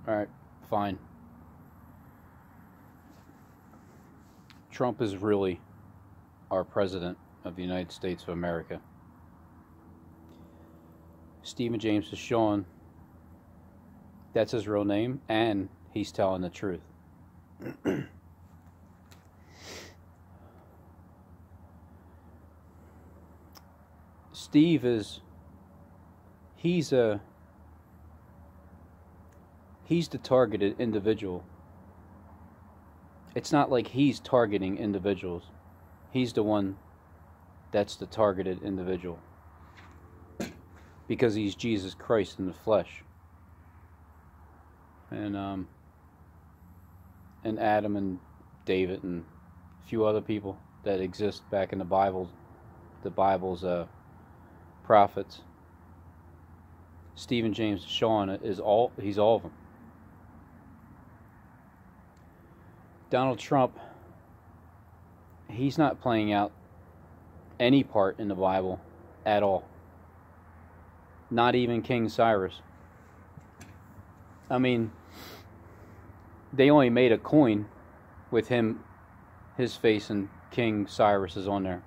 Alright, fine. Trump is really our president of the United States of America. Stephen James is Sean. That's his real name, and he's telling the truth. Steve he's the targeted individual. It's not like he's targeting individuals. He's the one that's the targeted individual. Because he's Jesus Christ in the flesh. And Adam and David and a few other people that exist back in the Bible's prophets. Stephen James Sean he's all of them. Donald Trump, he's not playing out any part in the Bible at all. Not even King Cyrus. I mean, they only made a coin with his face and King Cyrus is on there.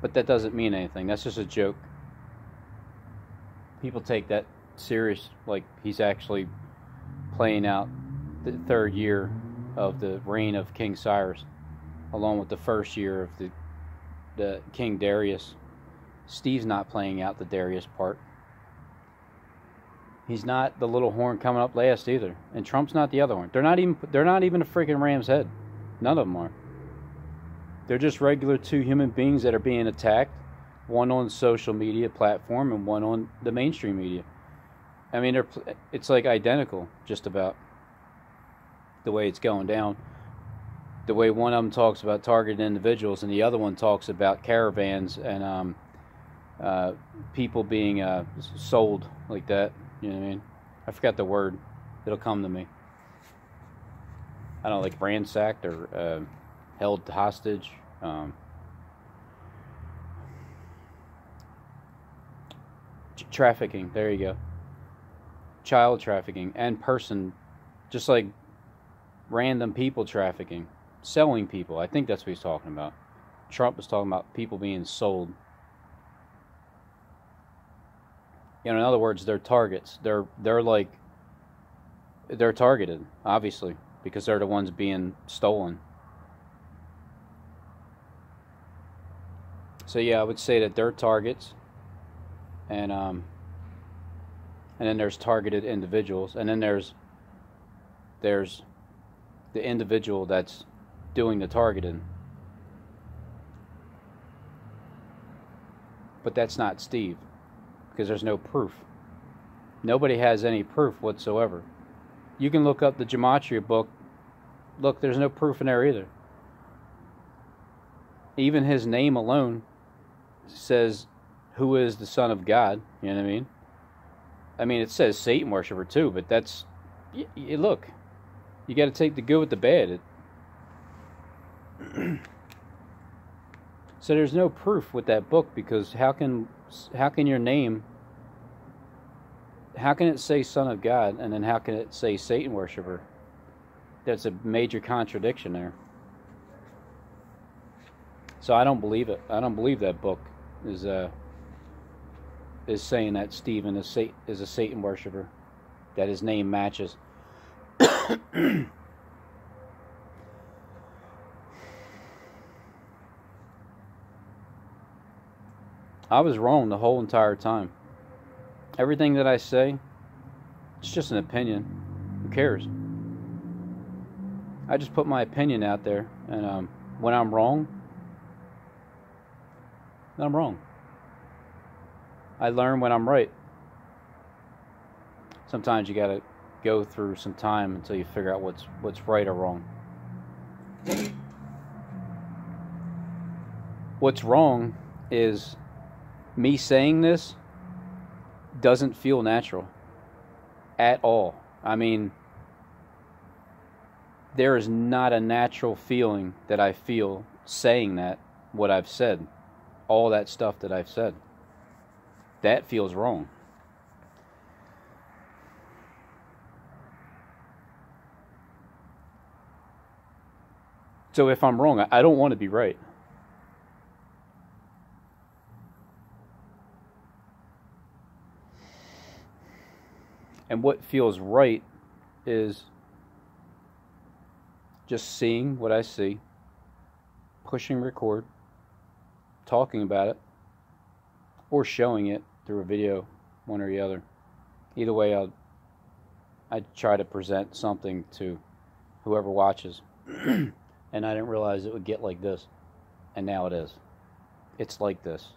But that doesn't mean anything. That's just a joke. People take that serious, like he's actually playing out the third year of the reign of King Cyrus, along with the first year of the King Darius. Steve's not playing out the Darius part. He's not the little horn coming up last either, and Trump's not the other one. They're not even a freaking ram's head. None of them are. They're just regular two human beings that are being attacked, one on social media platform and one on the mainstream media. I mean, it's like identical, just about, the way it's going down. The way one of them talks about targeted individuals and the other one talks about caravans and people being sold like that. You know what I mean? I forgot the word. It'll come to me. I don't know, like ransacked or held hostage. Trafficking. There you go. Child trafficking and just like random people trafficking, selling people. I think that's what he's talking about. Trump was talking about people being sold. You know, in other words, they're targets. They're targeted, obviously, because they're the ones being stolen. So yeah, I would say that they're targets, and then there's targeted individuals, and then there's the individual that's doing the targeting. But that's not Steve, because there's no proof. Nobody has any proof whatsoever. You can look up the Gematria book. Look, there's no proof in there either. Even his name alone says who is the Son of God. You know what I mean? I mean, it says Satan worshiper too, but that's... look, you got to take the good with the bad. So there's no proof with that book, because how can your name... How can it say Son of God, and then how can it say Satan worshiper? That's a major contradiction there. So I don't believe it. I don't believe that book is saying that Stephen is a Satan worshiper, that his name matches. I was wrong the whole entire time. Everything that I say, it's just an opinion. Who cares? I just put my opinion out there, and when I'm wrong, I'm wrong. I learn when I'm right. Sometimes you gotta go through some time until you figure out what's right or wrong. What's wrong is me saying this doesn't feel natural at all. I mean, there is not a natural feeling that I feel saying that, what I've said, all that stuff that I've said. That feels wrong. So if I'm wrong, I don't want to be right. And what feels right is just seeing what I see, pushing record, talking about it, or showing it through a video, one or the other. Either way, I try to present something to whoever watches. And I didn't realize it would get like this. And now it is. It's like this.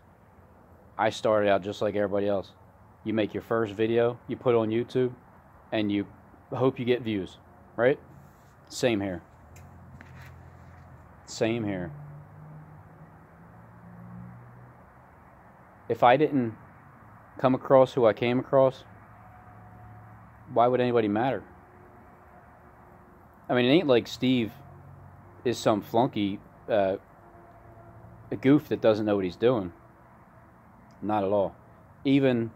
I started out just like everybody else. You make your first video, you put it on YouTube, and you hope you get views, right? Same here. Same here. If I didn't come across who I came across, why would anybody matter? I mean, it ain't like Steve is some flunky, a goof that doesn't know what he's doing. Not at all. Even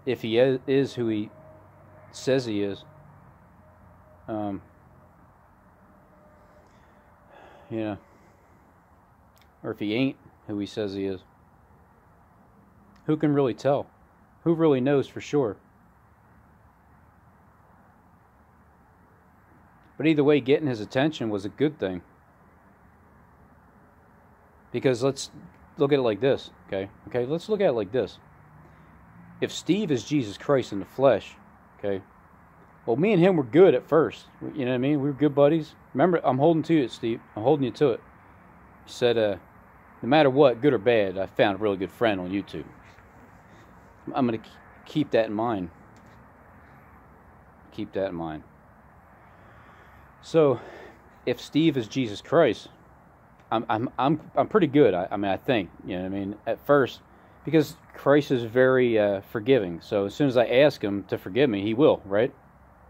if he is who he says he is, yeah, or if he ain't who he says he is, who can really tell? Who really knows for sure? But either way, getting his attention was a good thing. Because let's look at it like this, okay? Okay, let's look at it like this. If Steve is Jesus Christ in the flesh, okay, well, me and him were good at first. You know what I mean? We were good buddies. Remember, I'm holding to it, Steve. I'm holding you to it. He said, no matter what, good or bad, I found a really good friend on YouTube. I'm going to keep that in mind. Keep that in mind. So, if Steve is Jesus Christ, I'm pretty good. I mean, I think, you know what I mean, at first, because Christ is very forgiving. So as soon as I ask him to forgive me, he will, right?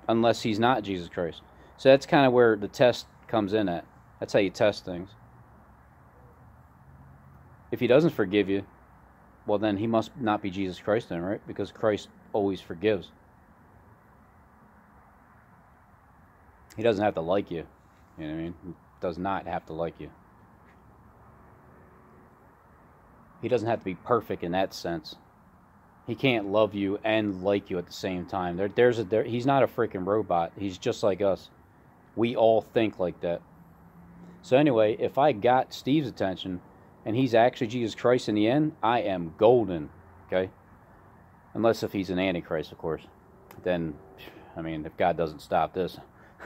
Unless he's not Jesus Christ. So that's kind of where the test comes in at. That's how you test things. If he doesn't forgive you, well, then he must not be Jesus Christ then, right? Because Christ always forgives. He doesn't have to like you. You know what I mean? He does not have to like you. He doesn't have to be perfect in that sense. He can't love you and like you at the same time. He's not a freaking robot. He's just like us. We all think like that. So anyway, if I got Steve's attention and he's actually Jesus Christ in the end, I am golden. Okay? Unless if he's an antichrist, of course. Then, I mean, if God doesn't stop this,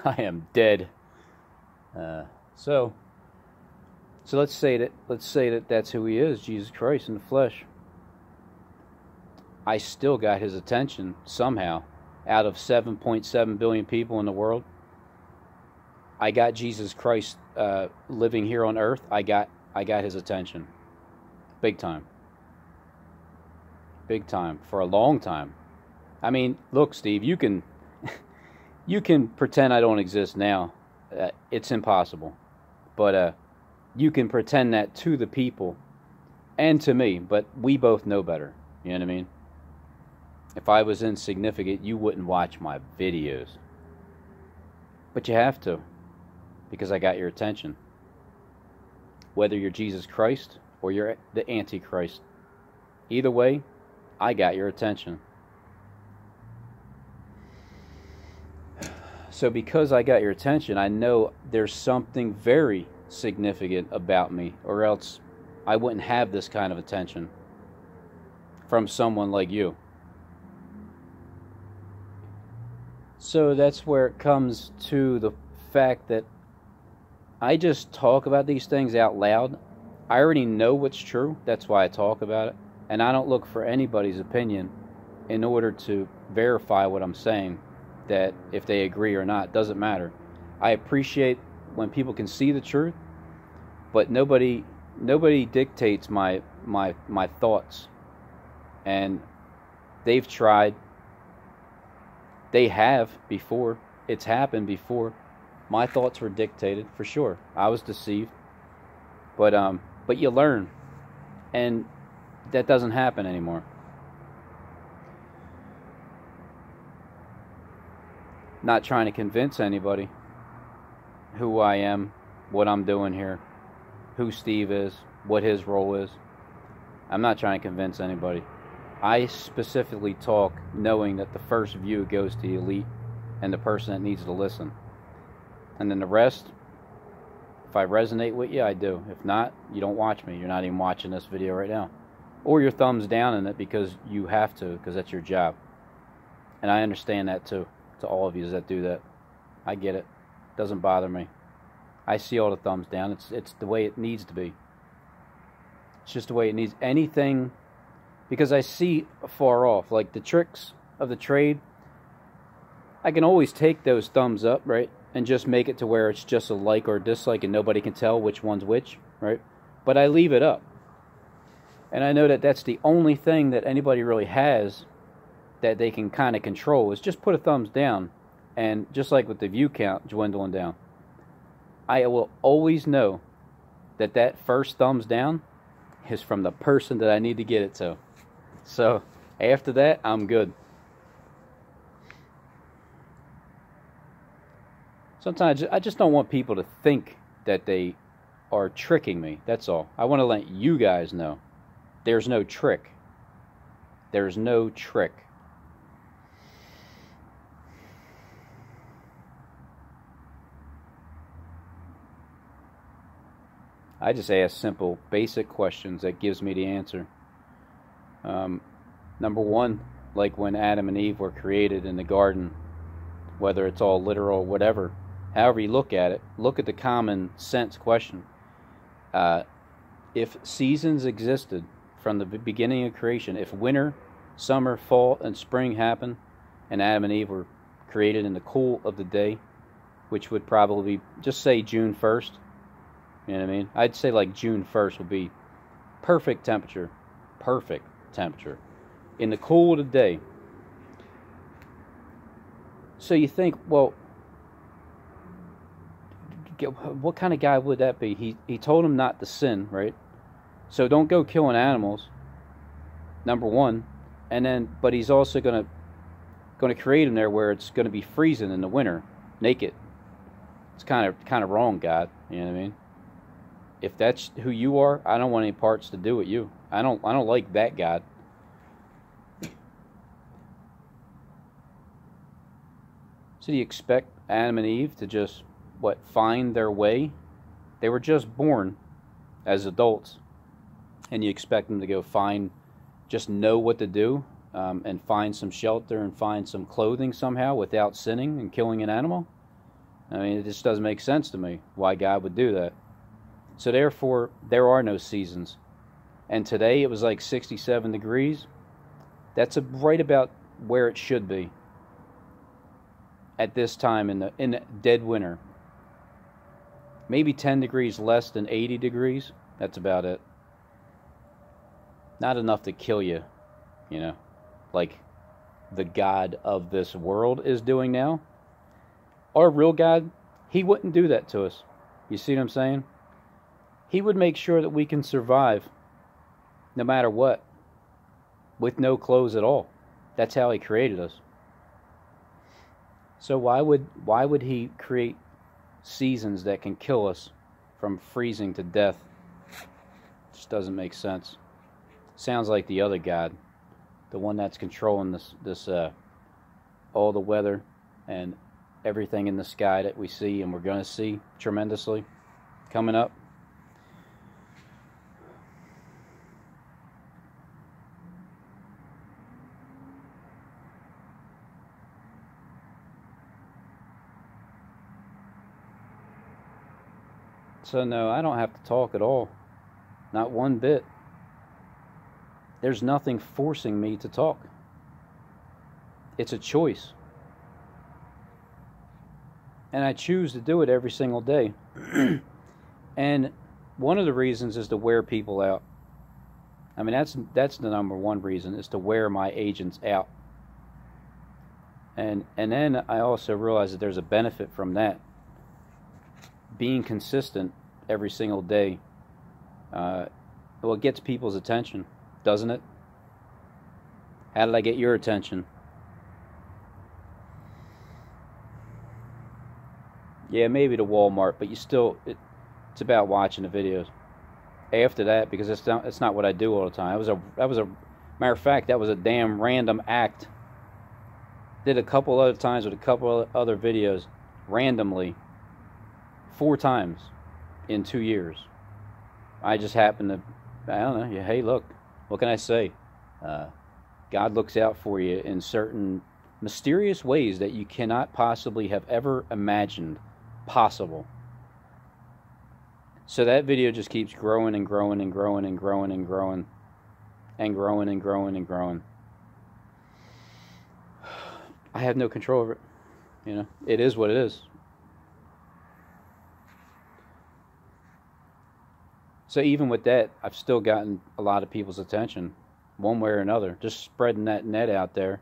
I am dead. So let's say that that's who he is, Jesus Christ in the flesh. I still got his attention somehow. Out of 7.7 billion people in the world, I got Jesus Christ living here on earth. I got his attention, big time. Big time for a long time. I mean, look, Steve, you can pretend I don't exist now. It's impossible, but you can pretend that to the people and to me, but we both know better. You know what I mean? If I was insignificant, you wouldn't watch my videos. But you have to, because I got your attention. Whether you're Jesus Christ or you're the Antichrist. Either way, I got your attention. So because I got your attention, I know there's something very significant about me, or else I wouldn't have this kind of attention from someone like you. So that's where it comes to the fact that I just talk about these things out loud. I already know what's true. That's why I talk about it. And I don't look for anybody's opinion in order to verify what I'm saying, that if they agree or not, doesn't matter. I appreciate when people can see the truth, but nobody dictates my thoughts. And they've tried. They have before. It's happened before. My thoughts were dictated for sure. I was deceived. But you learn. And that doesn't happen anymore. Not trying to convince anybody who I am what I'm doing here, who Steve is, what his role is. I'm not trying to convince anybody. I specifically talk knowing that the first view goes to the elite and the person that needs to listen. And then the rest, if I resonate with you, I do. If not, you don't watch me. You're not even watching this video right now. Or your thumbs down in it because you have to, because that's your job. And I understand that too, to all of you that do that. I get it. Doesn't bother me. I see all the thumbs down. It's the way it needs to be. It's just the way it needs. Anything, because I see far off, like the tricks of the trade, I can always take those thumbs up, right, and just make it to where it's just a like or a dislike and nobody can tell which one's which, right? But I leave it up. And I know that that's the only thing that anybody really has that they can kind of control is just put a thumbs down. And just like with the view count dwindling down, I will always know that that first thumbs down is from the person that I need to get it to. So after that, I'm good. Sometimes I just don't want people to think that they are tricking me. That's all. I want to let you guys know there's no trick. There's no trick. I just ask simple, basic questions that gives me the answer. Number one, like when Adam and Eve were created in the garden, whether it's all literal or whatever, however you look at it, look at the common sense question. If seasons existed from the beginning of creation, if winter, summer, fall, and spring happened, and Adam and Eve were created in the cool of the day, which would probably, just say June 1st, you know what I mean? I'd say like June 1st would be perfect temperature. Perfect temperature. In the cool of the day. So you think, well, what kind of guy would that be? He told him not to sin, right? So don't go killing animals, number one. And then, but he's also going to create him there where it's going to be freezing in the winter, naked. It's kind of wrong, God. You know what I mean? If that's who you are, I don't want any parts to do with you. I don't like that God. So do you expect Adam and Eve to just, find their way? They were just born as adults. And you expect them to go just know what to do, and find some shelter and find some clothing somehow without sinning and killing an animal? I mean, it just doesn't make sense to me why God would do that. So therefore, there are no seasons. And today it was like 67 degrees. That's right about where it should be at this time in the dead winter. Maybe 10 degrees less than 80 degrees. That's about it. Not enough to kill you, like the God of this world is doing now. Our real God, he wouldn't do that to us. You see what I'm saying? He would make sure that we can survive no matter what, with no clothes at all. That's how he created us. So why would he create seasons that can kill us from freezing to death? Just doesn't make sense. Sounds like the other God, the one that's controlling this all the weather and everything in the sky that we see and we're going to see tremendously coming up. So no, I don't have to talk at all. Not one bit. There's nothing forcing me to talk. It's a choice. And I choose to do it every single day. And one of the reasons is to wear people out. I mean, that's the number one reason, is to wear my agents out. And then I also realize that there's a benefit from that. Being consistent every single day, it gets people's attention, doesn't it? How did I get your attention? Yeah, maybe to Walmart, but you still, It's about watching the videos. After that, because it's not what I do all the time. That was a matter of fact, that was a damn random act. Did a couple other times with a couple other videos randomly 4 times in 2 years. I just happened to, I don't know, hey, look, what can I say? God looks out for you in certain mysterious ways that you cannot possibly have ever imagined possible. So that video just keeps growing and growing and growing and growing and growing and growing and growing and growing. I have no control over it. You know, it is what it is. So even with that, I've still gotten a lot of people's attention, one way or another. Just spreading that net out there.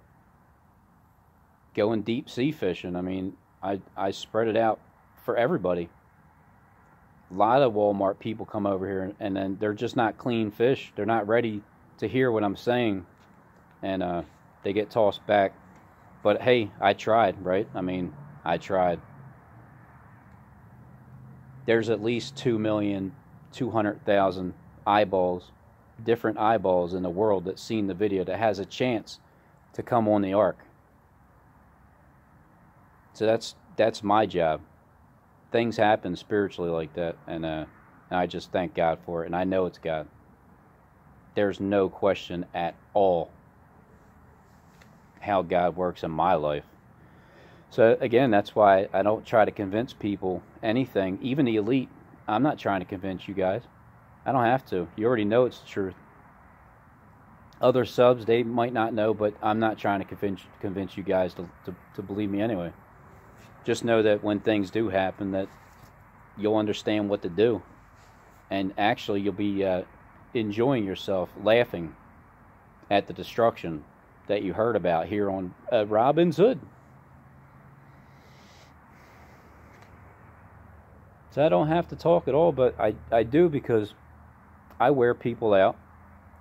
Going deep sea fishing. I mean, I spread it out for everybody. A lot of Walmart people come over here, and then they're just not clean fish. They're not ready to hear what I'm saying, and they get tossed back. But hey, I tried, right? I mean, I tried. There's at least 2,200,000 eyeballs, different eyeballs in the world that's seen the video that has a chance to come on the ark. So that's my job. Things happen spiritually like that, and I just thank God for it, and I know it's God. There's no question at all how God works in my life. So again, that's why I don't try to convince people anything, even the elite. I'm not trying to convince you guys. I don't have to. You already know it's the truth. Other subs, they might not know, but I'm not trying to convince you guys to believe me anyway. Just know that when things do happen, that you'll understand what to do. And actually, you'll be enjoying yourself, laughing at the destruction that you heard about here on Robin's Hood. So I don't have to talk at all, but I do, because I wear people out.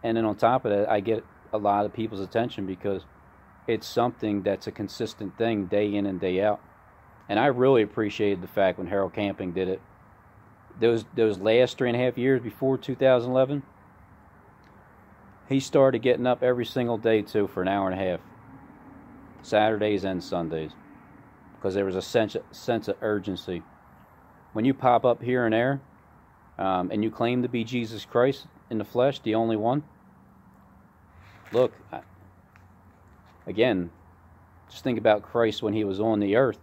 And then on top of that, I get a lot of people's attention because it's something that's a consistent thing day in and day out. And I really appreciated the fact when Harold Camping did it. Those last 3.5 years before 2011, he started getting up every single day too for an hour and a half, Saturdays and Sundays, because there was a sense of urgency. When you pop up here and there, and you claim to be Jesus Christ in the flesh, the only one, look, again, just think about Christ when he was on the earth,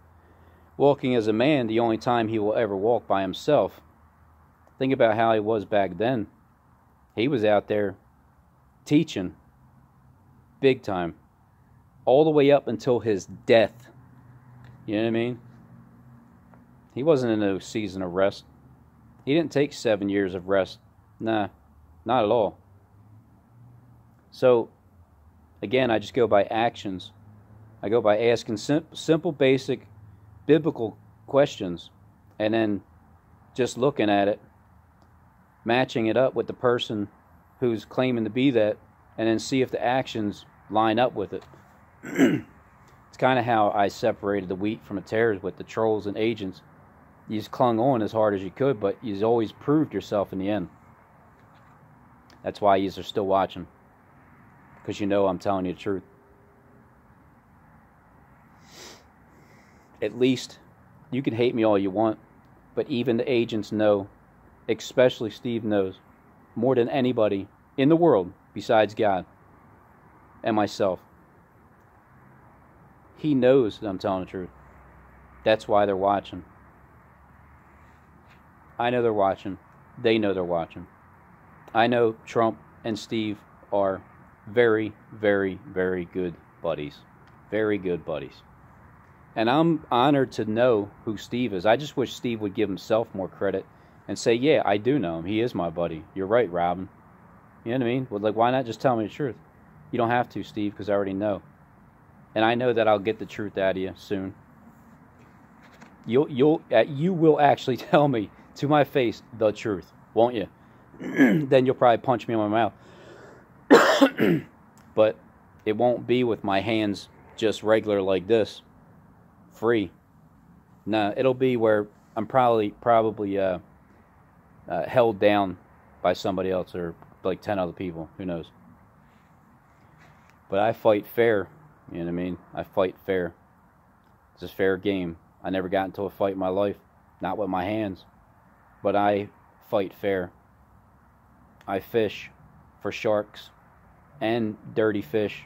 walking as a man, the only time he will ever walk by himself. Think about how he was back then. He was out there teaching big time, all the way up until his death. You know what I mean? He wasn't in no season of rest. He didn't take 7 years of rest. Nah, not at all. So, again, I just go by actions. I go by asking simple, basic, biblical questions, and then just looking at it, matching it up with the person who's claiming to be that, and then see if the actions line up with it. It's kind of how I separated the wheat from the tares with the trolls and agents. You just clung on as hard as you could, but you always proved yourself in the end. That's why you are still watching, because you know I'm telling you the truth. At least you can hate me all you want, but even the agents know, especially Steve knows, more than anybody in the world besides God and myself. He knows that I'm telling the truth. That's why they're watching. I know they're watching. They know they're watching. I know Trump and Steve are very, very, very good buddies. Very good buddies. And I'm honored to know who Steve is. I just wish Steve would give himself more credit and say, yeah, I do know him. He is my buddy. You're right, Robin. You know what I mean? Well, like, why not just tell me the truth? You don't have to, Steve, because I already know. And I know that I'll get the truth out of you soon. You will actually tell me to my face the truth, won't you? Then you'll probably punch me in my mouth. But it won't be with my hands just regular like this, free. No, it'll be where I'm probably held down by somebody else or like 10 other people. Who knows? But I fight fair. You know what I mean? I fight fair. It's a fair game. I never got into a fight in my life. Not with my hands. But I fight fair. I fish for sharks and dirty fish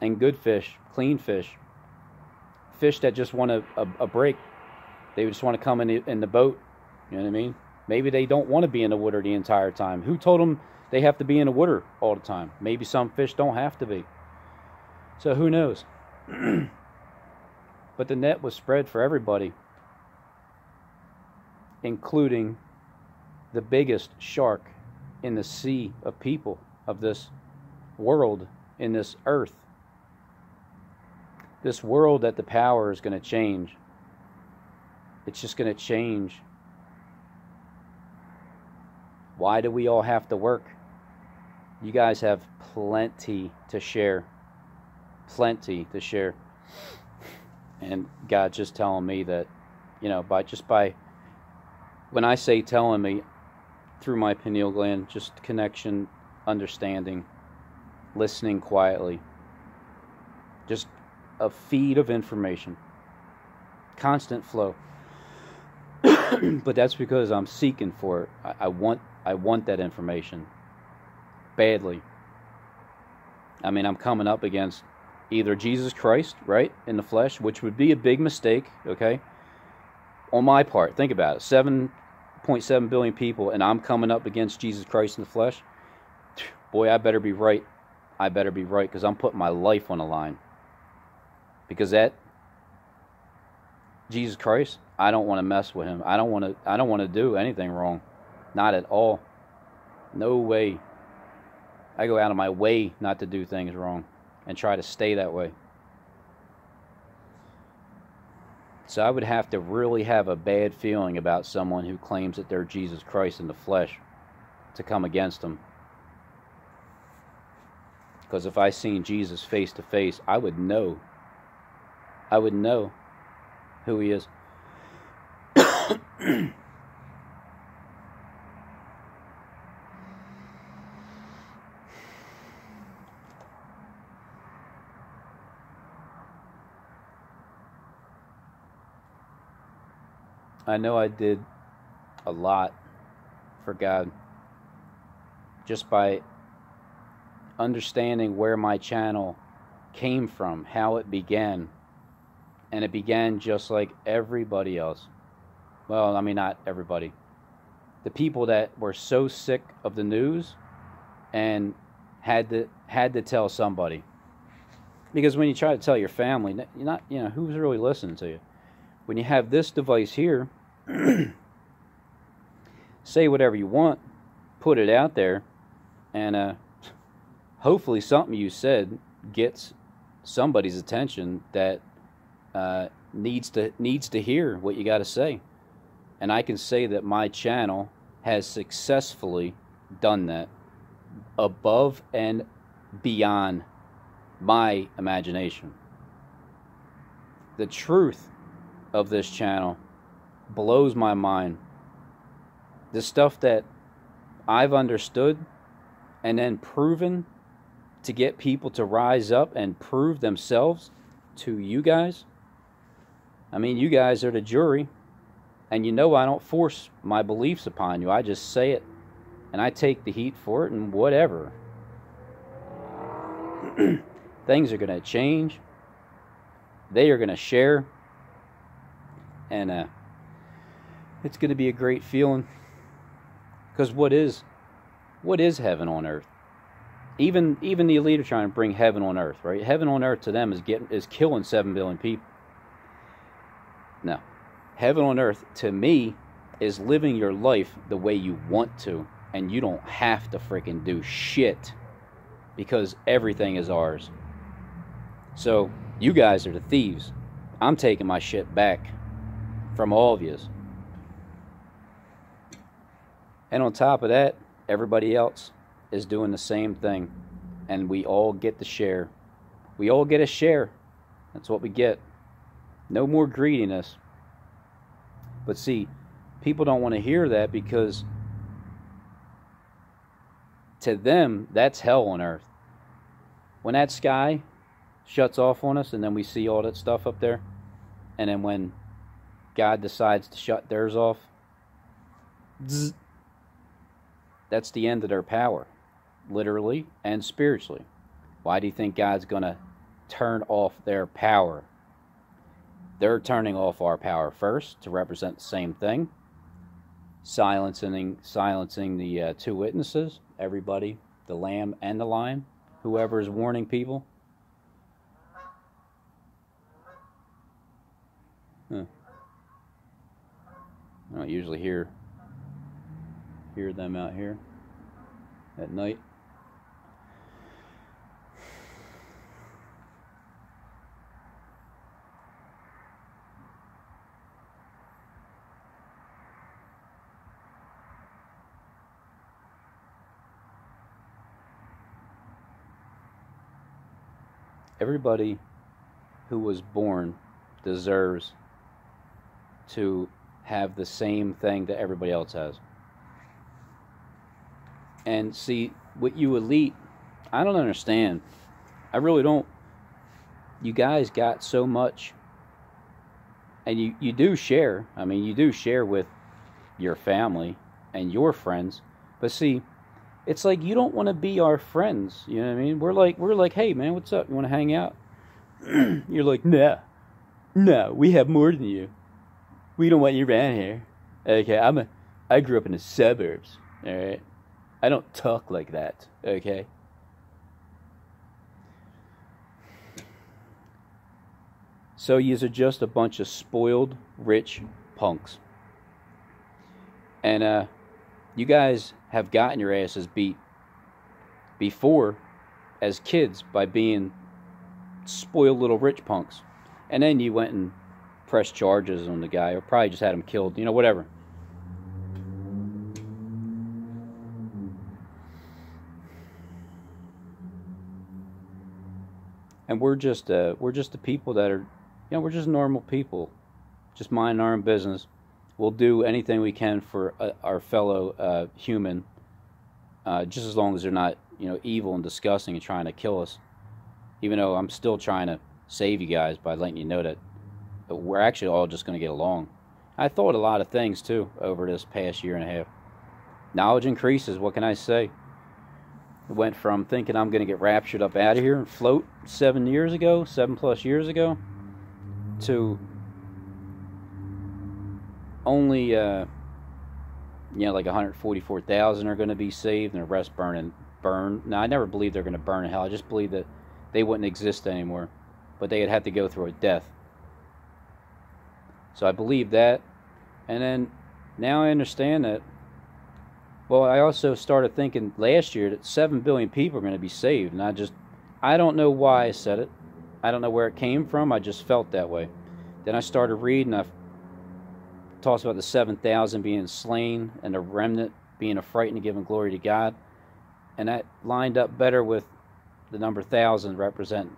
and good fish, clean fish. Fish that just want a break. They just want to come in the boat. You know what I mean? Maybe they don't want to be in the water the entire time. Who told them they have to be in the water all the time? Maybe some fish don't have to be. So who knows? But the net was spread for everybody, including the biggest shark in the sea of people of this world, in this earth. This world that the power is going to change. It's just going to change. Why do we all have to work? You guys have plenty to share. Plenty to share. And God just telling me that, you know, by when I say telling me, through my pineal gland, just connection, understanding, listening quietly, just a feed of information, constant flow. But that's because I'm seeking for it. I want that information badly. I mean, I'm coming up against either Jesus Christ, right, in the flesh, which would be a big mistake, okay, on my part. Think about it. 7.7 billion people, and I'm coming up against Jesus Christ in the flesh. Boy, I better be right. I better be right, because I'm putting my life on the line. Because that Jesus Christ, I don't want to mess with him. I don't want to do anything wrong. Not at all. No way. I go out of my way not to do things wrong and try to stay that way. So I would have to really have a bad feeling about someone who claims that they're Jesus Christ in the flesh to come against them. Because if I seen Jesus face to face, I would know. I would know who he is. I know I did a lot for God just by understanding where my channel came from, how it began. And it began just like everybody else. Well, I mean, not everybody. The people that were so sick of the news and had to tell somebody. Because when you try to tell your family, you're not, you know, who's really listening to you? When you have this device here, say whatever you want, put it out there, and hopefully something you said gets somebody's attention that needs to hear what you got to say. And I can say that my channel has successfully done that above and beyond my imagination. The truth of this channel blows my mind. The stuff that I've understood and then proven to get people to rise up and prove themselves to you guys. I mean, you guys are the jury, and you know I don't force my beliefs upon you. I just say it, and I take the heat for it, and whatever. Things are going to change. They are going to share, and it's going to be a great feeling. Because what is heaven on earth? Even the elite are trying to bring heaven on earth, right? Heaven on earth to them is killing 7 billion people. No. Heaven on earth, to me, is living your life the way you want to. And you don't have to freaking do shit. Because everything is ours. So, you guys are the thieves. I'm taking my shit back from all of yous. And on top of that, everybody else is doing the same thing. And we all get to share. We all get a share. That's what we get. No more greediness. But see, people don't want to hear that because to them, that's hell on earth. When that sky shuts off on us and then we see all that stuff up there, and then when God decides to shut theirs off, that's the end of their power, literally and spiritually. Why do you think God's going to turn off their power? They're turning off our power first to represent the same thing, silencing the two witnesses, everybody, the lamb and the lion, whoever is warning people. I don't usually hear them out here at night. Everybody who was born deserves to have the same thing that everybody else has. And see, what you elite, I don't understand. I really don't. You guys got so much. And you do share. I mean, you do share with your family and your friends. But see, it's like you don't want to be our friends. You know what I mean? We're like, hey man, what's up? You want to hang out? You're like, no, we have more than you. We don't want you around here. Okay, I grew up in the suburbs. All right, I don't talk like that. Okay. So yous are just a bunch of spoiled, rich punks. And you guys have gotten your asses beat before as kids by being spoiled little rich punks. And then you went and pressed charges on the guy, or probably just had him killed, you know, whatever. And we're just the people that are, you know, we're just normal people, just minding our own business. We'll do anything we can for our fellow human, just as long as they're not, you know, evil and disgusting and trying to kill us. Even though I'm still trying to save you guys by letting you know that we're actually all just going to get along. I thought a lot of things too over this past year and a half. Knowledge increases. What can I say? It went from thinking I'm going to get raptured up out of here and float 7+ years ago, to only, you know, like 144,000 are going to be saved and the rest burn. Now, I never believed they're going to burn in hell. I just believe that they wouldn't exist anymore, but they'd have to go through a death. So I believe that, and then now I understand that. Well, I also started thinking last year that 7 billion people are going to be saved, and I don't know why I said it. I don't know where it came from. I just felt that way. Then I started reading. I talks about the 7,000 being slain and the remnant being affrighted and giving glory to God, and that lined up better with the number 1,000 represent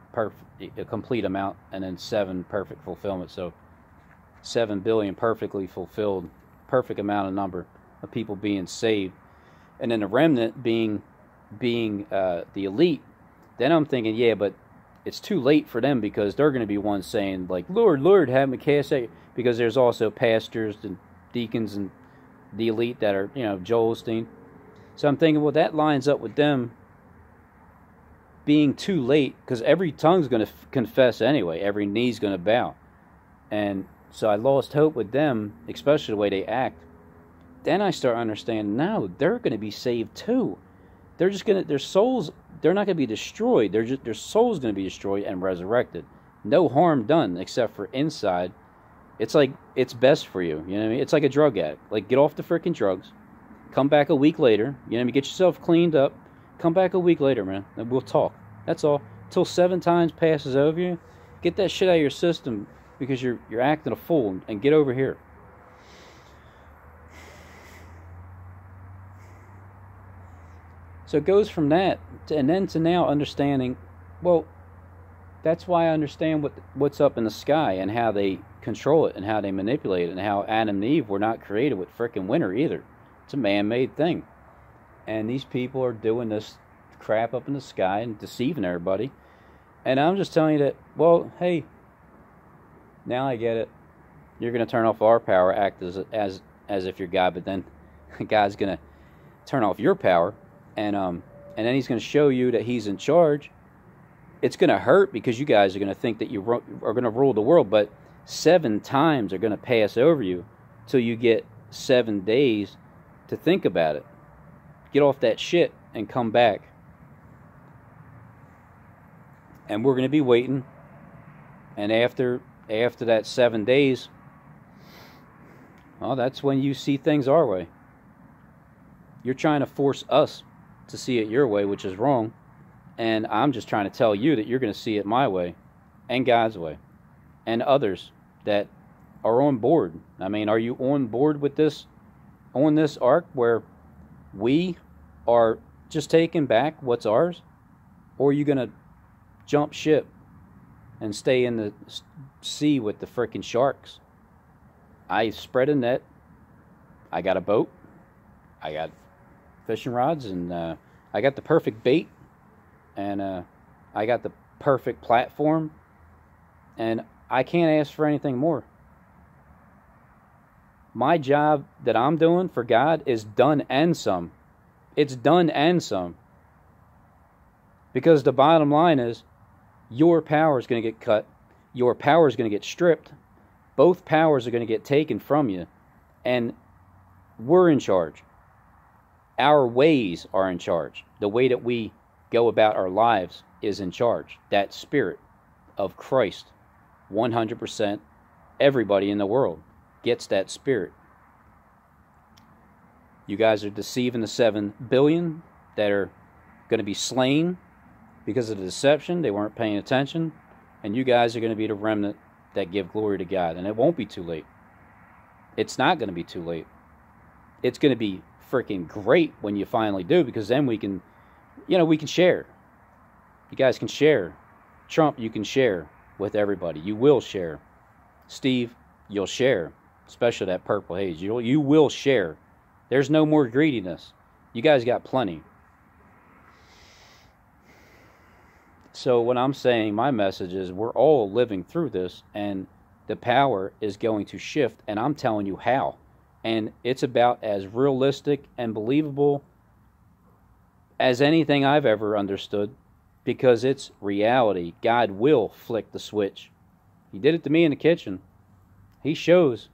a complete amount, and then 7 perfect fulfillment. So 7 billion perfectly fulfilled, perfect amount of number of people being saved, and then the remnant being the elite. Then I'm thinking, yeah, but it's too late for them because they're going to be ones saying like, Lord, Lord, have me cast out. Because there's also pastors and deacons and the elite that are, you know, Joel Osteen. So I'm thinking, well, that lines up with them being too late, because every tongue's going to confess anyway. Every knee's going to bow. And so I lost hope with them, especially the way they act. Then I start understanding, no, they're going to be saved too. They're just going to, their souls, they're not going to be destroyed. Their soul's going to be destroyed and resurrected. No harm done except for inside. It's like, it's best for you. You know what I mean? It's like a drug addict. Like, get off the freaking drugs. Come back a week later. You know what I mean? Get yourself cleaned up. Come back a week later, man. And we'll talk. That's all. Till 7 times passes over you. Get that shit out of your system because you're acting a fool, and get over here. So it goes from that and then to now understanding, well, That's why I understand what's up in the sky and how they control it and how they manipulate it and how Adam and Eve were not created with frickin' winter either. It's a man-made thing. And these people are doing this crap up in the sky and deceiving everybody. And I'm just telling you that, well, hey, now I get it. You're going to turn off our power, act as if you're God, but then God's going to turn off your power, and then he's going to show you that he's in charge. It's going to hurt because you guys are going to think that you are going to rule the world, but 7 times are going to pass over you till you get 7 days to think about it. Get off that shit and come back. And we're going to be waiting. And after that 7 days, well, that's when you see things our way. You're trying to force us to see it your way, which is wrong. And I'm just trying to tell you that you're going to see it my way and God's way and others that are on board. I mean, are you on board with this, on this arc where we are just taking back what's ours? Or are you going to jump ship and stay in the sea with the frickin' sharks? I spread a net. I got a boat. I got fishing rods, and I got the perfect bait, and I got the perfect platform, and I can't ask for anything more. My job that I'm doing for God is done and some. It's done and some. Because the bottom line is, your power is going to get cut. Your power is going to get stripped. Both powers are going to get taken from you. And we're in charge. Our ways are in charge. The way that we go about our lives is in charge. That spirit of Christ, 100%, everybody in the world gets that spirit. You guys are deceiving the 7 billion that are going to be slain because of the deception. They weren't paying attention. And you guys are going to be the remnant that give glory to God. And it won't be too late. It's not going to be too late. It's going to be freaking great when you finally do, because then we can, we can share. You guys can share. Trump, you can share with everybody. You will share. Steve, you'll share. Especially that purple haze. You will share. There's no more greediness. You guys got plenty. So what I'm saying, my message is, we're all living through this, and the power is going to shift, and I'm telling you how. And it's about as realistic and believable as anything I've ever understood, because it's reality. God will flick the switch. He did it to me in the kitchen. He shows